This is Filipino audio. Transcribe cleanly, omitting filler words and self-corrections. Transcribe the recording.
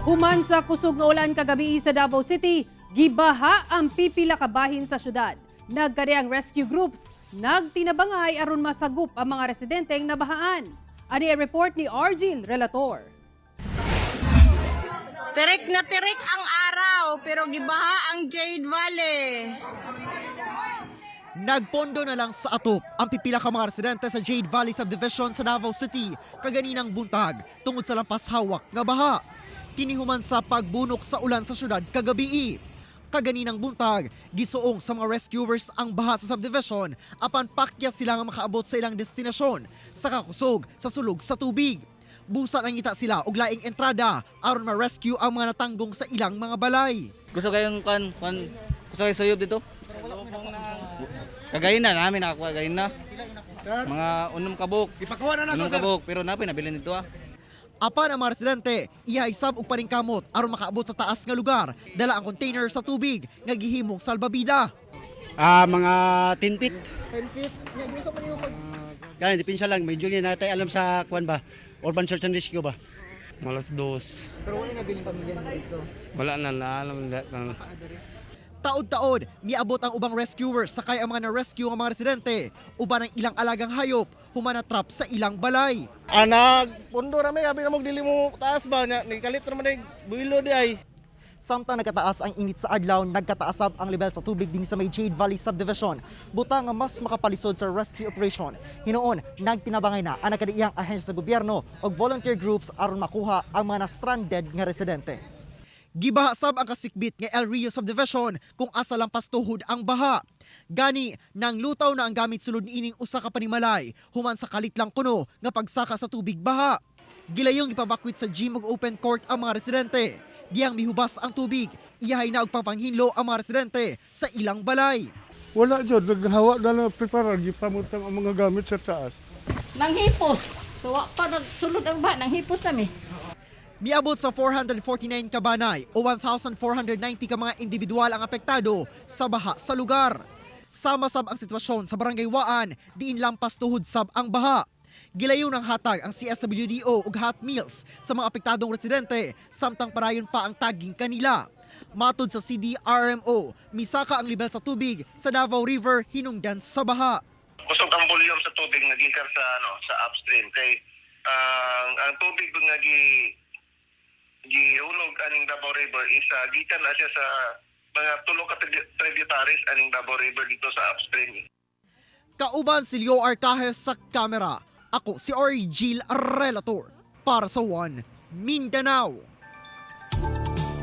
Human sa kusog nga ulan kagabi sa Davao City, gibaha ang pipila ka bahin sa syudad. Nagkari ang rescue groups, nagtinabangay aron masagup ang mga residenteng nabahaan. Ani ang report ni Argil Relator. Tirik na tirik ang araw, pero gibaha ang Jade Valley. Nagpondo na lang sa atop ang pipila ka mga residente sa Jade Valley Subdivision sa Davao City kaganinang buntag tungod sa lampas hawak nga baha. Kinihuman sa pagbunok sa ulan sa syudad kagabi. Kaganinang buntag, gisuong sa mga rescuers ang baha sa subdivision apan pakya sila nga makaabot sa ilang destinasyon sa kakusog sa sulog sa tubig. Busa ang ngita sila og laing entrada aron ma-rescue ang mga natanggong sa ilang mga balay. Gusto kayong gusto kayo suyod dito? Kagayin na namin nakakuha kagayin na. Mga unom kabuk. Unom kabuk pero napay nabilin dito ah. Apan ang mga residente, ihaisab og paningkamot aron makaabot sa taas nga lugar. Dala ang container sa tubig nga gihimong salbabida. Mga 10 feet. 10 feet? Ganyan, depensa lang. Medyo nga natin alam sa kuwan ba? Urban Search and Rescue ba? Malas dos. Pero wala nabiling pamilya dito. Wala na alam na. Taod-taod, miabot ang ubang rescuers sakay ang mga na-rescue ng mga residente. Uban ang ilang alagang hayop, humanatrap sa ilang balay. Pundo rami, abi na magdili mo taas ba? Nagkalit naman ay builo di ay. Samtang nagkataas ang init sa adlaw, nagkataasab ang level sa tubig din sa may Jade Valley Subdivision. Buta nga mas makapalisod sa rescue operation. Hinoon, nagtinabangay na ang nakadiiyang ahensya sa gobyerno o volunteer groups aron makuha ang mga na-stranded nga residente. Gibahasab ang kasikbit nga El Rio Subdivision kung asa lampas tuhod ang baha. Gani, nang lutaw na ang gamit sulod niining usa ka panimalay, human sa kalit lang kuno nga pagsaka sa tubig baha. Gilayong ipabakwit sa gym ug open court ang mga residente. Diyang mihubas ang tubig, iyahay na og panghinlo ang mga residente sa ilang balay. Wala dyan, naghawa na lang preparar, gipamutang ang mga gamit sa taas. Nanghipos. So, pa nagsulod ang ba? Nanghipos namin. Miabot sa 449 kabanay o 1,490 ka mga individual ang apektado sa baha sa lugar. Sama-sab ang sitwasyon sa Barangay Waan, diin lampas tuhod sab ang baha. Gilayon ng hatag ang CSWDO ug hot meals sa mga apektadong residente samtang parayon pa ang taging kanila. Matod sa CDRMO, misaka ang level sa tubig sa Davao River hinungdan sa baha. Kusog ang volume sa tubig nagikan sa upstream kay ang tubig nga gihulog aning Davao River is gikan na siya sa mga tulo ka tributaries aning Davao River dito sa upstream. Kauban si Leo Arcajes sa kamera. Ako si Argil Relator para sa One Mindanao.